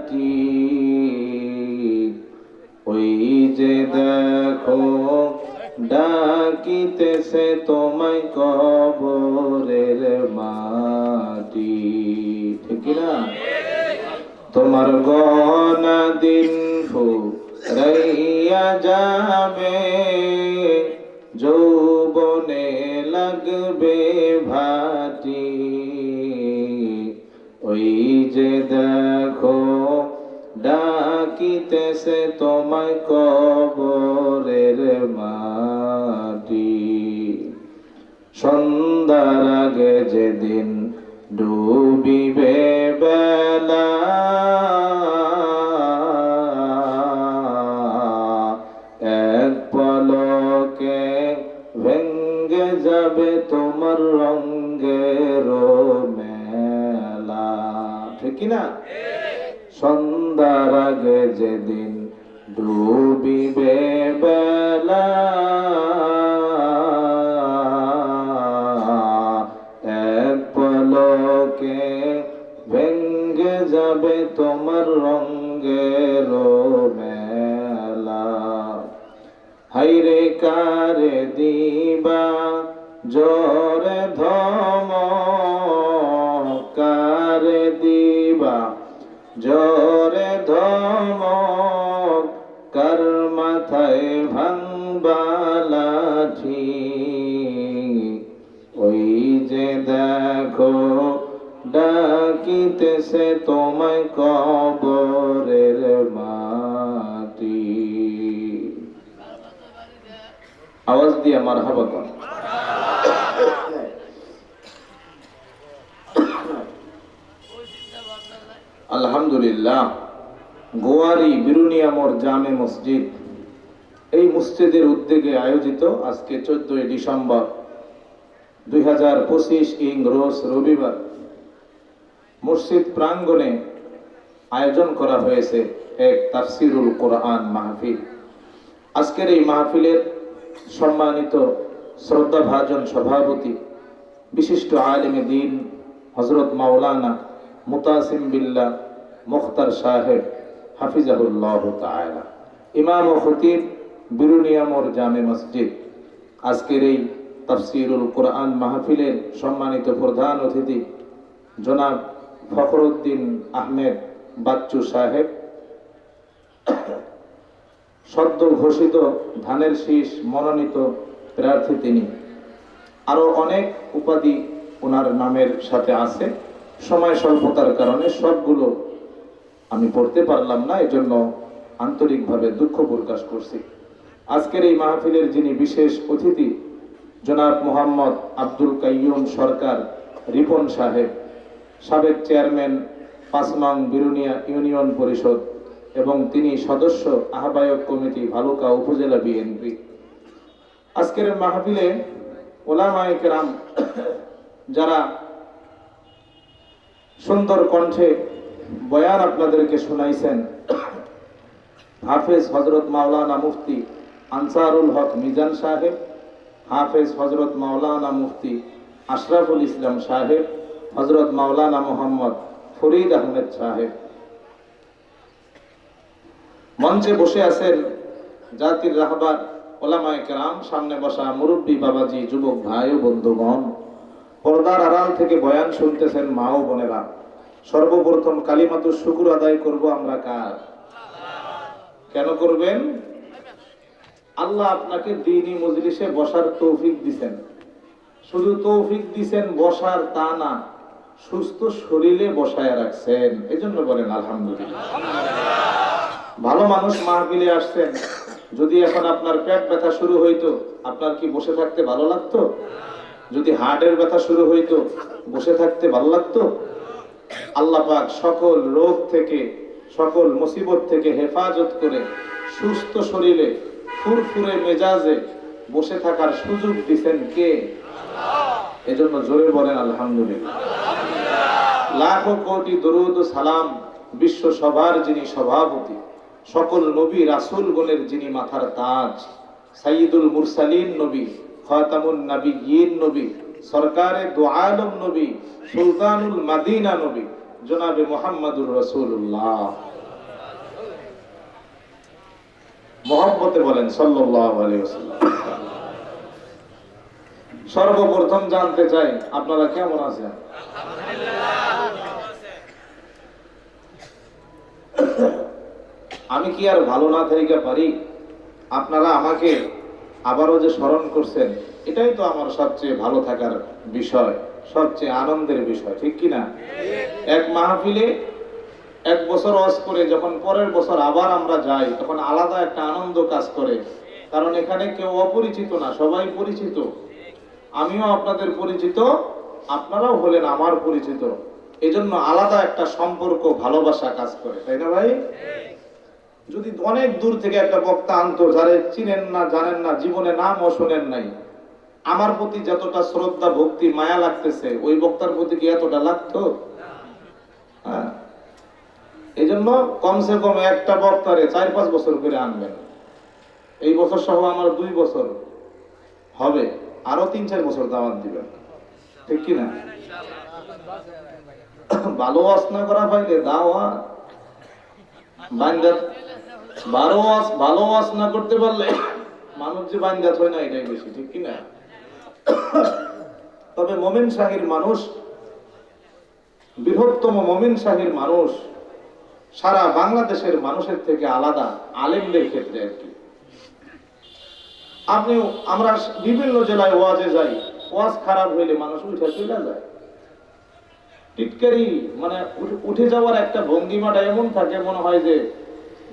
ভাটি, ওই যে দেখো ডাকিতেছে তোমায় কবরের মাটি, ঠিক না? তোমার গনা দিন ফুরাইয়া যাবে, যৌবনে লাগবে ভাটি, ওই যে দেখো ডাকিতেছে তোমায় কবরের মাটি। সন্ধ্যার আগে যেদিন ডুবিবে বেলা, এক পলকে ভেঙ্গে যাবে তোমার রঙের মেলা, ঠিক না? সন্ধ্যার আগে যেদিন ডুবিবে বেলা, এক পলকে ভেঙ্গে যাবে তোমার রঙের মেলা। হাইরে কারে দিবা জোরে ধমক, কারে দিবা জোরে ধমক, কার মাথায় ভাঙবা লাঠি, ওই যে দেখো ডাকিতেছে তোমায় কবরের মাটি। আওয়াজ দিয়ে মারহাবা কর। আলহামদুলিল্লাহ, গোয়ারি বিরুনিয়ামর জামে মসজিদ, এই মসজিদের উদ্যোগে আয়োজিত আজকে 14 ডিসেম্বর 2025 রোজ রবিবার মসজিদ প্রাঙ্গণে আয়োজন করা হয়েছে এক তাফসিরুল কোরআন মাহফিল। আজকের এই মাহফিলের সম্মানিত শ্রদ্ধাভাজন সভাপতি বিশিষ্ট আলেমে দ্বীন হযরত মাওলানা মুতাসিম বিল্লাহ মুখতার সাহেব হাফিজাহুল্লাহ তাআলা, ইমাম ও খতিব বিরুনিয়ামর জামে মসজিদ। আজকের এই তাফসিরুল কোরআন মাহফিলের সম্মানিত প্রধান অতিথি জনাব ফখরুদ্দিন আহমেদ বাচ্চু সাহেব, সদ্য ঘোষিত ধানের শীষ মনোনীত প্রার্থী তিনি। আরো অনেক উপাধি ওনার নামের সাথে আছে, সময় স্বল্পতার কারণে সবগুলো আমি পড়তে পারলাম না, এজন্য আন্তরিকভাবে দুঃখ প্রকাশ করছি। আজকের এই মাহফিলের যিনি বিশেষ অতিথি জনাব মোহাম্মদ আব্দুল কাইয়ুম সরকার রিপন সাহেব, সাবেক চেয়ারম্যান 5 নং বিরুনিয়া ইউনিয়ন পরিষদ এবং তিনি সদস্য আহ্বায়ক কমিটি ভালুকা উপজেলা বিএনপি। আজকের মাহফিলে ওলামায়ে কেরাম যারা সুন্দর কণ্ঠে বয়ান আপনাদেরকে শোনাইছেন, হাফেজ হযরত মাওলানা মুফতি আনসারুল হক মিজান সাহেব, হাফেজ হযরত মাওলানা মুফতি আশরাফুল ইসলাম সাহেব, হযরত মাওলানা মোহাম্মদ ফরিদ আহমেদ সাহেব। মঞ্চে বসে আছেন জাতির রাহবার ওলামায়ে কেরাম, সামনে বসা মুরব্বী বাবাজি, যুবক ভাই ও বন্ধুগণ, পর্দার আড়াল থেকে বয়ান শুনতেছেন মা ও বোনেরা। সর্বপ্রথম কালিমাতুশ শুকর আদায় করব আমরা কার? কেন করবেন? আল্লাহ আপনাকে দ্বীনি মজলিসে বসার তৌফিক দিবেন। শুধু তৌফিক দিবেন বসার তা না, সুস্থ শরীরে বসায় রাখছেন, এজন্য বলেন আলহামদুলিল্লাহ। ভালো মানুষ মাহফিলে আসছেন, যদি এখন আপনার পেট ব্যথা শুরু হইতো, আপনার কি বসে থাকতে ভালো লাগতো? যদি হার্টের ব্যথা শুরু হইতো, বসে থাকতে ভালো লাগতো? আল্লাহ পাক সকল রোগ থেকে, সকল মুসিবত থেকে হেফাজত করে সুস্থ শরীরে ফুরফুরে মেজাজে বসে থাকার সুযোগ দিবেন কে? এজন্য জোরে বলেন আলহামদুলিল্লাহ। লাখো কোটি দরুদ ও সালাম বিশ্ব সভার যিনি সভাপতি, সকল নবী রাসূলগণের যিনি মাথার তাজ, সাইয়্যিদুল মুরসালিন নবী, খাতামুন নবিয়্যিন নবী, সরকারে দু আলম নবী, সুলতানুল মদিনা নবী, জনাবে মুহাম্মাদুর রাসূলুল্লাহ। মহব্বতে বলেন সাল্লাল্লাহু আলাইহি ওয়াসাল্লাম। সর্বপ্রথম জানতে চাই আপনারা কেমন আছেন? আমি কি আর ভালো না থাইকা পারি? আপনারা আমাকে আবারও যে স্মরণ করছেন, এটাই তো আমার সবচেয়ে ভালো থাকার বিষয়, সবচেয়ে আনন্দের বিষয়, ঠিক কিনা? এক মাহফিলে এক বছর ওয়াজ করে যখন পরের বছর আবার আমরা যাই, তখন আলাদা একটা আনন্দ কাজ করে। কারণ এখানে কেউ অপরিচিত না, সবাই পরিচিত। আমিও আপনাদের পরিচিত, আপনারাও হলেন আমার পরিচিত। এজন্য আলাদা একটা সম্পর্ক, ভালোবাসা কাজ করে, তাই না ভাই? যদি অনেক দূর থেকে একটা বক্তা আনতো, যারে চিনেন না, জানেন না, জীবনে নামও শোনেন নাই, আমার প্রতি যতটা শ্রদ্ধা, ভক্তি, মায়া লাগতেছে, ওই বক্তার প্রতি কি এতটা লাগতো? হ্যাঁ, এই জন্য কমসে কম একটা বক্তারে 4-5 বছর করে আনবেন। এই বছর সহ আমার 2 বছর হবে, আরো 3-4 বছর দাওয়াত দিবেন, ঠিক কিনা? ভালো ওয়াজ না করা পাইলে দাওয়াত বান্দা, ভালো ওয়াজ না করতে পারলে মানুষ যে বান্দাত হয় না, এটাই বেশি, ঠিক কিনা? তবে মোমিন শাহীর মানুষ, বৃহত্তম মোমিন শাহীর মানুষ সারা বাংলাদেশের মানুষের থেকে আলাদা আলেমদের ক্ষেত্রে আর কি। আমরা বিভিন্ন জেলায় ওয়াজে যাই, ওয়াজ খারাপ হইলে মানুষ উঠে চলে যায়। টিটকারি মানে উঠে যাওয়ার একটা ভঙ্গিমাটা এমন থাকে, মনে হয় যে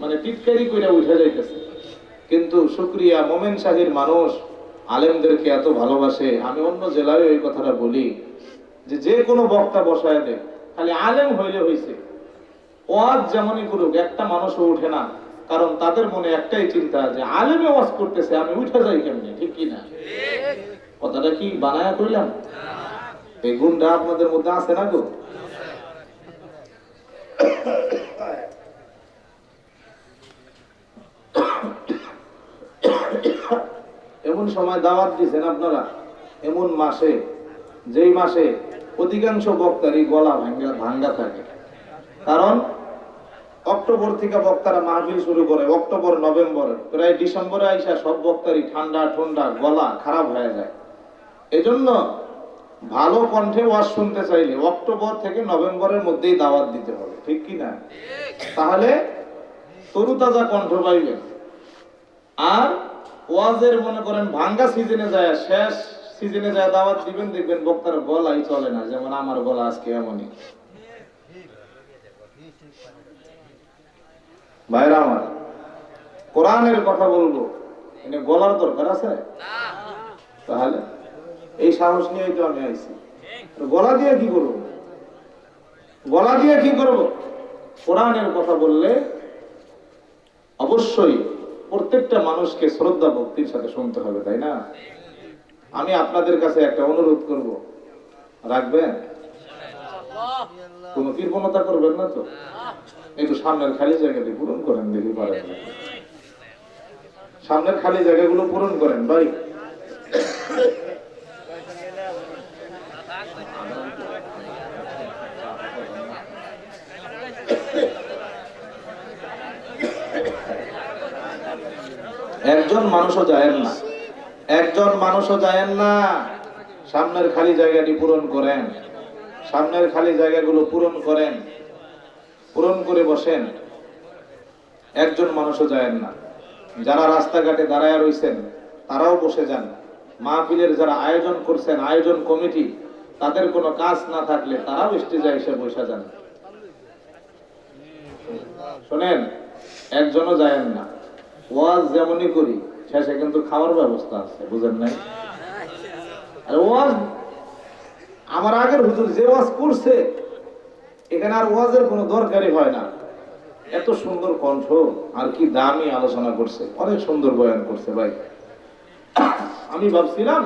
মানে টিটকারি করে উঠে যাইতেছে। কিন্তু শুকরিয়া, মোমেন শাহীর মানুষ আলেমদেরকে এত ভালোবাসে। আমি অন্য জেলায় এই কথাটা বলি যে যে কোনো বক্তা বসায় দেয়, খালি আলেম হইলে হইছে। ওয়াজ যেমনই করুক, একটা মানুষও উঠে না, কারণ তাদের মনে একটাই চিন্তা যে আলেমে ওয়াজ করতেছে, আমি উঠে যাই কেমনি, ঠিক কিনা? কথাটা কি বানায়া কইলাম? এই গুণটা আপনাদের মধ্যে আছে না গো? এমন সময় দাওয়াত দিচ্ছেন আপনারা, এমন মাসে, যেই মাসে অধিকাংশ বক্তারই গলা ভাঙ্গা থাকে। কারণ অক্টোবর থেকে বক্তারা মাহফিল শুরু করে, অক্টোবর নভেম্বর, প্রায় ডিসেম্বরে আইসা সব বক্তারই ঠান্ডা ঠান্ডা গলা খারাপ হয়ে যায়। এজন্য ভালো কণ্ঠে ওয়াজ শুনতে চাইলে অক্টোবর থেকে নভেম্বরের মধ্যেই দাওয়াত দিতে হবে, ঠিক কিনা? তাহলে তরুতাজা কণ্ঠ পাইবেন। আর ওয়াজের মনে করেন ভাঙ্গা সিজনে যায়, শেষ সিজনে যায় দাওয়াত দিবেন, দেখবেন বক্তার গলাই চলে না, যেমন আমার গলা আজকে এমনই। ভাইরা আমার, কোরআনের কথা বলবো, মানে গলার দরকার আছে? তাহলে এই সাহস নিয়েই তো আমি আইছি। গলা দিয়ে কি করবো? গলা দিয়ে কি করব? কোরআনের কথা বললে অবশ্যই প্রত্যেকটা মানুষকে শ্রদ্ধা ভক্তির সাথে শুনতে হবে, তাই না? আমি আপনাদের কাছে একটা অনুরোধ করব, রাখবেন? কোন কৃপণতা করবেন না তো? একটু সামনের খালি জায়গাটি পূরণ করেন, দেখি পারেন। সামনের খালি জায়গাগুলো পূরণ করেন ভাই। একজন মানুষও যায়েন না, একজন মানুষও যায়েন না। সামনের খালি জায়গাটি পূরণ করেন, সামনের খালি জায়গাগুলো পূরণ করেন, পূরণ করে বসেন। একজন মানুষও যায়েন না। যারা রাস্তাঘাটে দাঁড়ায় রয়েছেন তারাও বসে যান। মাহফিলের যারা আয়োজন করছেন, আয়োজন কমিটি, তাদের কোনো কাজ না থাকলে তারাও স্টেজে এসে বসে যান। শোনেন, একজনও যায়েন না। ওয়াজ যেমনই করি, শেষে কিন্তু খাওয়ার ব্যবস্থা আছে, বুঝেন নাই? আর ওয়াজ আমার আগের হুজুর যে ওয়াজ করছে, এখানে আর ওয়াজের কোনো দরকারই হয় না। এত সুন্দর কণ্ঠ, আর কি দামি আলোচনা করছে, অনেক সুন্দর বয়ান করছে ভাই। আমি ভাবছিলাম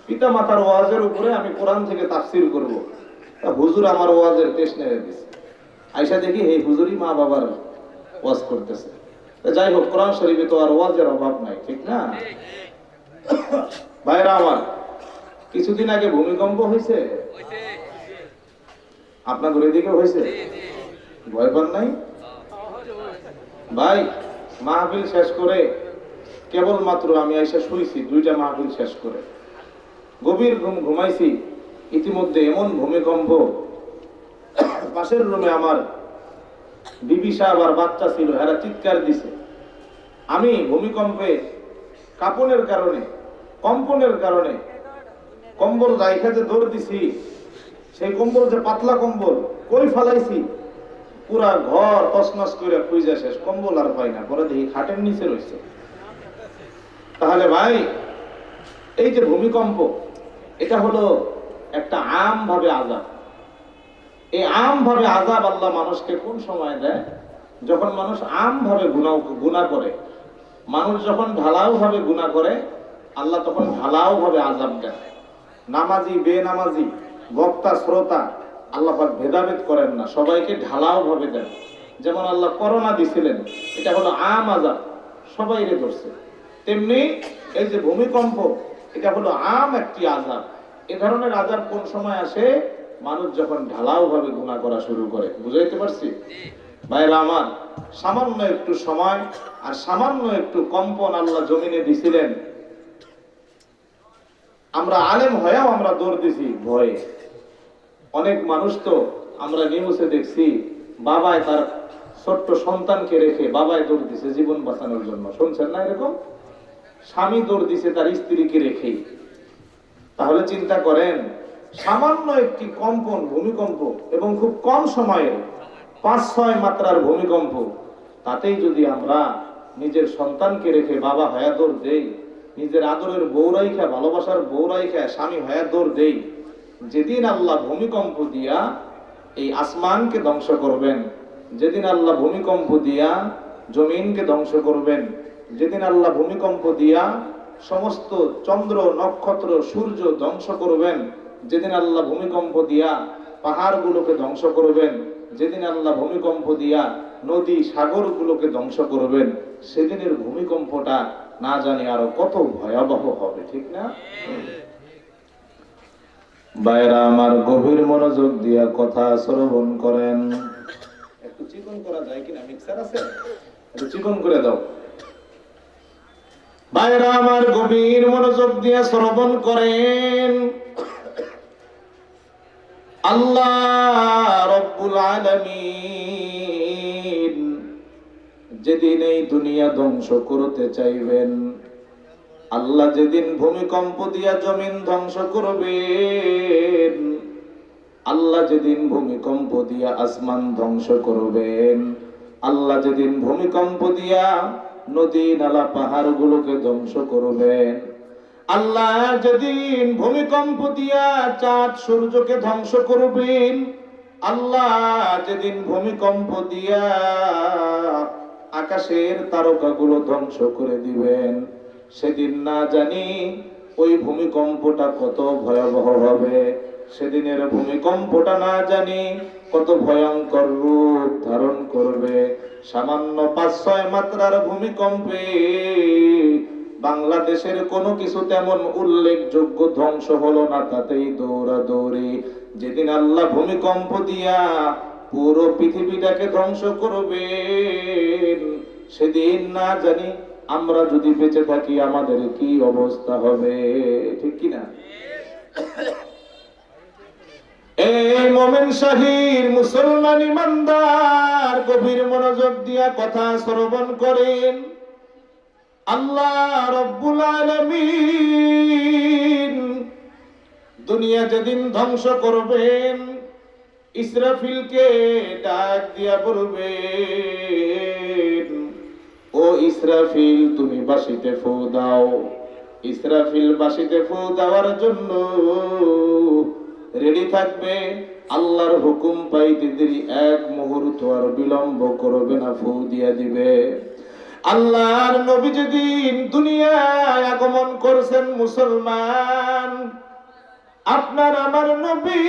পিতা মাতার ওয়াজের উপরে আমি কোরআন থেকে তাফসীর করব। হুজুর আমার ওয়াজের টেস্ট নিয়ে দিছে। আইসা দেখি এই হুজুরই মা বাবার ওয়াজ করতেছে। যাই হোক, কোরআন শরীফে তো আর ওয়াজের অভাব নাই, ঠিক না ভাইরা আমার? কিছুদিন আগে ভূমিকম্প হয়েছে, আপনাদের এদিকে হয়েছে? ভয় পান নাই ভাই? মাহফিল শেষ করে কেবলমাত্র আমি এসে শুইছি, 2টা মাহফিল শেষ করে গভীর ঘুমাইছি। ইতিমধ্যে এমন ভূমিকম্প, পাশের রুমে আমার বিবি সাহেব আর বাচ্চা ছিল, এরা চিৎকার দিছে। আমি ভূমিকম্পে কাঁপনের কারণে, কম্পনের কারণে কম্বল রাইখা যে দৌড় দিছি, সেই কম্বল যে পাতলা কম্বল কই ফালাইছি, পুরা ঘর তছনছ করে খুঁজে শেষ, কম্বল আর পাই না। পরে দেখি খাটের নিচে রয়েছে। তাহলে ভাই, এই যে ভূমিকম্প, এটা হলো একটা আম ভাবে আযাব। এই আম ভাবে আযাব আল্লাহ মানুষকে কোন সময় দেয়? যখন মানুষ আম ভাবে গুনাহ করে। মানুষ যখন ঢালাও ভাবে গুনাহ করে, আল্লাহ তখন ঢালাও ভাবে আযাব দেয়। নামাজি বেনামাজি, বক্তা শ্রোতা, আল্লাহ পাক ভেদাভেদ করেন না, সবাইকে ঢালাও ভাবে দেন। যেমন আল্লাহ করোনা দিছিলেন, এটা হলো আম আযাব, সবাইরে ধরছে। তেমনি এই যে ভূমিকম্প, এটা হলো আম একটি আযাব। এ ধরনের আযাব কোন সময় আসে? মানুষ যখন ঢালাও ভাবে গুনাহ করা শুরু করে। বুঝাইতে পারছি ভাইরা আমার? সামান্য একটু সময় আর সামান্য একটু কম্পন আল্লাহ জমিনে দিছিলেন, আমরা আলেম হয়েও আমরা দৌড় দিছি ভয়ে। অনেক মানুষ তো আমরা নিউজে দেখছি, বাবায় তার ছোট্ট সন্তানকে রেখে বাবায় দৌড় দিছে জীবন বাঁচানোর জন্য। শুনছেন না এরকম? স্বামী দৌড় দিছে তার স্ত্রীকে রেখে। তাহলে চিন্তা করেন, সামান্য একটি কম্পন, ভূমিকম্প, এবং খুব কম সময়ে 5-6 মাত্রার ভূমিকম্প, তাতেই যদি আমরা নিজের সন্তানকে রেখে বাবা হয়ে দৌড় দেই, নিজের আদরের বউরাইখা, ভালোবাসার বউরাইখা স্বামী হয়ে দৌড় দেই, যেদিন আল্লাহ ভূমিকম্প দিয়া এই আসমানকে ধ্বংস করবেন, যেদিন আল্লাহ ভূমিকম্প দিয়া জমিনকে ধ্বংস করবেন, যেদিন আল্লাহ ভূমিকম্প দিয়া সমস্ত চন্দ্র নক্ষত্র সূর্য ধ্বংস করবেন, যেদিন আল্লাহ ভূমিকম্প দিয়া পাহাড়গুলোকে ধ্বংস করবেন, যেদিন আল্লাহ ভূমিকম্প দিয়া নদী সাগরগুলোকে ধ্বংস করবেন, সেদিনের ভূমিকম্পটা না জানি আরো কত ভয়াবহ হবে, ঠিক না? বাইরা আমার, গভীর মনোযোগ দিয়া কথা শ্রবণ করেন। একটু চিকন করা যায় কিনা? মিক্সার আছে? একটু চিকন করে দাও। বাইরা আমার, গভীর মনোযোগ দিয়া শ্রবণ করেন। আল্লাহ রব্বুল আলামিন যেদিন এই দুনিয়া ধ্বংস করতে চাইবেন, আল্লাহ যেদিন ভূমিকম্প দিয়া জমিন ধ্বংস করবেন, আল্লাহ যেদিন ভূমিকম্প দিয়া আসমান ধ্বংস করবেন, আল্লাহ যেদিন ভূমিকম্প দিয়া নদী নালা পাহাড় গুলোকে ধ্বংস করবেন, আল্লাহ যেদিন ভূমিকম্প দিয়া চাঁদ সূর্যকে ধ্বংস করবেন, আল্লাহ যেদিন ভূমিকম্প দিয়া আকাশের তারকাগুলো ধ্বংস করে দিবেন, সেদিন না জানি ওই ভূমিকম্পটা কত ভয়াবহ হবে। সেদিনের ভূমিকম্পটা না জানি কত ভয়ঙ্কর রূপ ধারণ করবে। সামান্য 5-6 মাত্রার ভূমিকম্পে বাংলাদেশের কোনো কিছু তেমন উল্লেখযোগ্য ধ্বংস হলো না, তাতেই দৌড়াদৌড়ি। যেদিন আল্লাহ ভূমিকম্প দিয়া পুরো পৃথিবীটাকে ধ্বংস করবেন, সেদিন না জানি আমরা যদি বেঁচে থাকি আমাদের কি অবস্থা হবে, ঠিক কিনা? এই মোমেন শাহির মুসলমান ইমানদার, গভীর মনোযোগ দিয়া কথা শ্রবণ করেন। আল্লাহ রব্বুল আলামিন দুনিয়া যেদিন ধ্বংস করবেন, ইসরাফিলকে ডাক দিয়া বলবেন, ও ইসরাফিল তুমি বাঁশিতে ফু দাও। ইসরাফিল বাঁশিতে ফু দেওয়ার জন্য রেডি থাকবে। আল্লাহর হুকুম পাইতে দেরি এক মুহূর্ত আর বিলম্ব করবে না, ফু দিয়া দিবে। আল্লাহর নবী যেদিন দুনিয়ায় আগমন করছেন, মুসলমান আপনার আমার নবী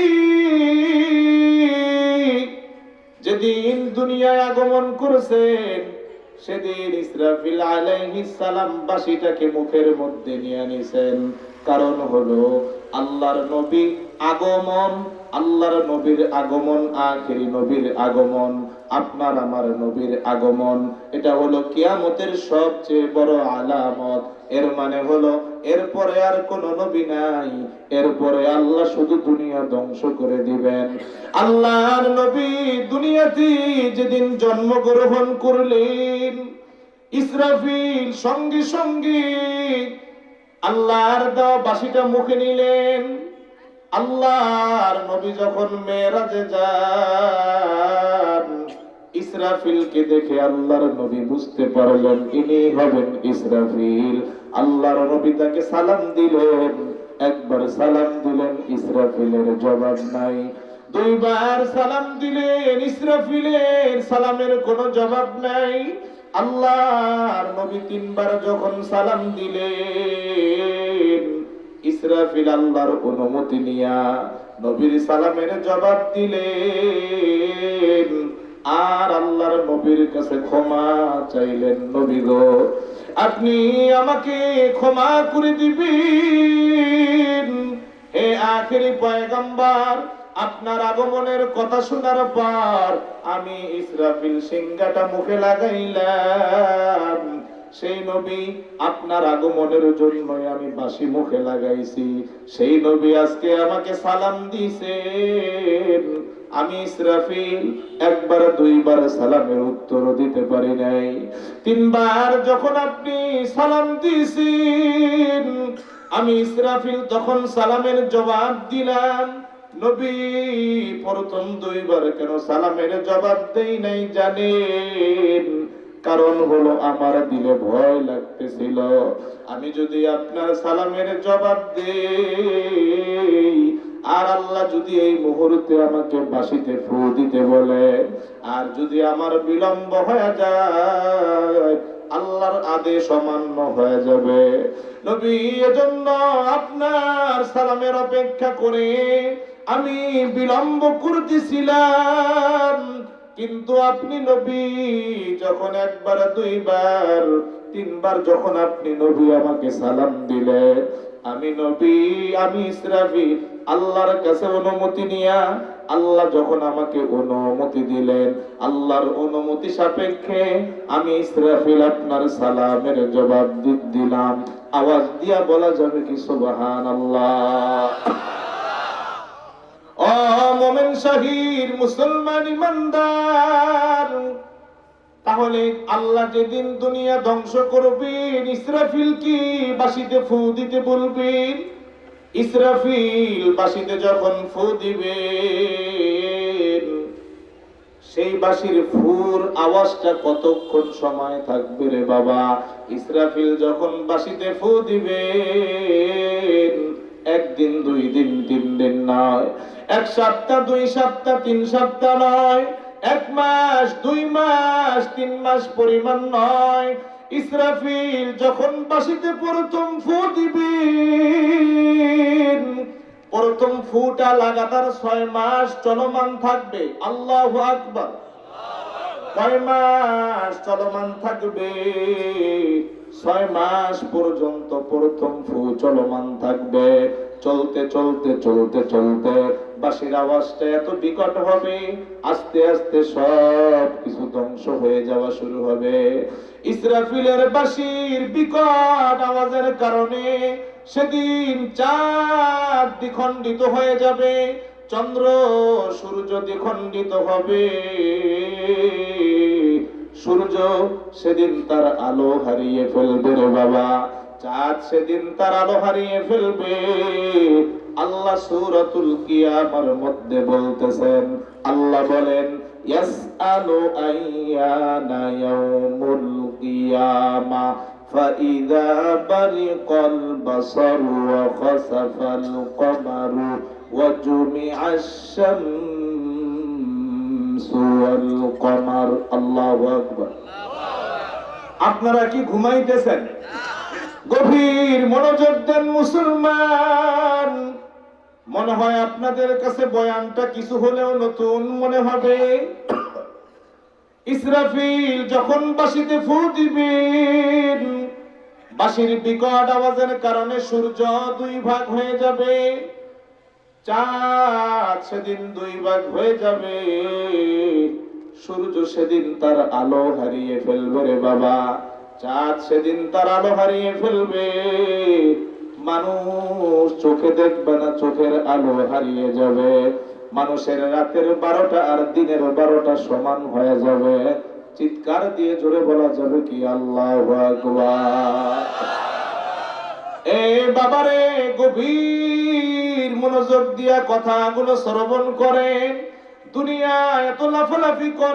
যেদিন দুনিয়ায় আগমন করেছেন, সেদিন ইসরাফিল আলাইহিস সালাম বাঁশিটাকে মুখের মধ্যে নিয়ে নিছেন। কারণ হলো আল্লাহর নবী আগমন আল্লাহর নবীর আগমন, আখেরি নবীর আগমন, আপনার আমার নবীর আগমন, এটা হলো কিয়ামতের সবচেয়ে বড় আলামত। এর মানে হলো এরপরে আর কোন নবী নাই, এরপরে আল্লাহ শুধু দুনিয়া ধ্বংস করে দিবেন। আল্লাহর নবী দুনিয়াতে যেদিন জন্মগ্রহণ করলেন, ইসরাফিল সঙ্গে সঙ্গে আল্লাহর দেওয়া বাঁশিটা মুখে নিলেন। আল্লাহর নবী যখন মেরাজে যান, ইসরাফিলকে দেখে আল্লাহর নবী বুঝতে পারলেন ইনি হবেন ইসরাফিল। আল্লাহর নবী তাকে সালাম দিলেন, একবার সালাম দিলেন, ইসরাফিলের জবাব নাই। দুইবার সালাম দিলেন, ইসরাফিলের সালামের কোনো জবাব নাই। আল্লাহর নবী তিনবার যখন সালাম দিলেন, ইসরাফিল আল্লাহর অনুমতি নিয়া নবীর সালামের জবাব দিলেন, আর আল্লাহর নবীর কাছে ক্ষমা চাইলেন। নবী গো, আপনি আমাকে ক্ষমা করে দিবেন। হে আখেরি পয়গম্বর, আপনার আগমনের কথা শোনার পর আমি ইসরাফিল সিংহাটা মুখে লাগাইলাম। সেই নবী আপনার আগমনের জন্যই আমি বাঁশি মুখে লাগাইছি। সেই নবী আজকে আমাকে সালাম দিছেন, আমি ইসরাফিল একবার দুইবার সালামের উত্তর দিতে পারি নাই। তিনবার যখন আপনি সালাম দিয়েছেন, আমি ইসরাফিল তখন সালামের জবাব দিলাম। নবী প্রথম দুইবার কেন সালামের জবাব দেই নাই জানেন? কারণ হলো আমার দিলে ভয় লাগতেছিল, আমি যদি আপনার সালামের জবাব দেই আর আল্লাহ যদি এই মুহূর্তে আমাকে বাঁশিতে ফু দিতে বলে, আর যদি আমার বিলম্ব হয়ে যায়, আল্লাহর আদেশ অমান্য হয়ে যাবে। নবী এজন্য আপনার সালামের অপেক্ষা করে আমি বিলম্ব করতেছিলাম। কিন্তু আপনি নবী যখন একবার দুইবার তিনবার যখন আপনি নবী আমাকে সালাম দিলেন, আমি নবী, আমি ইসরাফিল আল্লাহর কাছে অনুমতি নিয়া, আল্লাহ যখন আমাকে অনুমতি দিলেন, আল্লাহর অনুমতি সাপেক্ষে আমি ইসরাফিল আপনার সালামের জবাব দিলাম। আওয়াজ দিয়া বলা যাবে কি সুবহানাল্লাহ? ও মোমেন শাহির মুসলমান ইমানদার, তাহলে আল্লাহ যেদিন দুনিয়া ধ্বংস করবেন, ইসরাফিল কি বাঁশিতে ফু দিতে বলবেন? ইসরাফিল বাঁশিতে যখন ফু দিবেন, সেই বাঁশির ফুর আওয়াজটা কতক্ষণ সময় থাকবে রে বাবা? ইসরাফিল যখন বাঁশিতে ফু দিবেন, একদিন, দুই দিন, তিন দিন নয়, এক সপ্তাহ, দুই সপ্তাহ, তিন সপ্তাহ নয়, এক মাস, দুই মাস, তিন মাস পরিমাণ নয়। ইসরাফিল যখন বাঁশিতে প্রথম ফু দিবেন, প্রথম ফুটা লাগাতার 6 মাস চলমান থাকবে। আল্লাহু আকবার। কয় মাস চলমান থাকবে? 6 মাস পর্যন্ত প্রথম ফু চলমান থাকবে। চলতে চলতে চলতে চলতে বাঁশির আওয়াজটা এত বিকট হবে, আস্তে আস্তে সব কিছু ধ্বংস হয়ে যাওয়া শুরু হবে। ইসরাফিলের বাঁশির বিকট আওয়াজের কারণে সেদিন চাঁদ দ্বিখণ্ডিত হয়ে যাবে, চন্দ্র সূর্য দ্বিখণ্ডিত হবে। সূর্য সেদিন তার আলো হারিয়ে ফেলবে রে বাবা, চাঁদ সেদিন তার আলো হারিয়ে ফেলবে। আল্লাহ সূরাতুল কিয়ামার মধ্যে বলতেছেন, আল্লাহ বলেন, ইয়াসআলু আইয়ানা ইয়াউমুল কিয়ামা ফাইযা বারিকাল বাসারু ওয়া খাসাফাল কমারু ওয়া জুমিআশ শামসু ওয়াল কমার। আল্লাহু আকবার। আপনারা কি ঘুমাইতেছেন? গভীর মনোযোগ দেন মুসলমান। মনে হয় আপনাদের কাছে বয়ানটা কিছু হলেও নতুন মনে হবে। ইসরাফিল যখন বাঁশিতে ফু দিবেন, বাঁশির বিকট আওয়াজের কারণে সূর্য দুই ভাগ হয়ে যাবে, চাঁদ সেদিন দুই ভাগ হয়ে যাবে, সূর্য সেদিন তার আলো হারিয়ে ফেলবে রে বাবা। চাঁদ সেদিন তার আলো হারিয়ে ফেলবে, মানুষ চোখে দেখবে না, চোখের আলো হারিয়ে যাবে। মানুষের রাতের 12টা আর দিনের 12টা সমান হয়ে যাবে। চিৎকার দিয়ে জোরে বলা যাবে কি আল্লাহু আকবার। এ বাবারে, গভীর মনোযোগ দিয়া কথাগুলো শ্রবণ করেন। দুনিয়া এত লাফালাফি করে।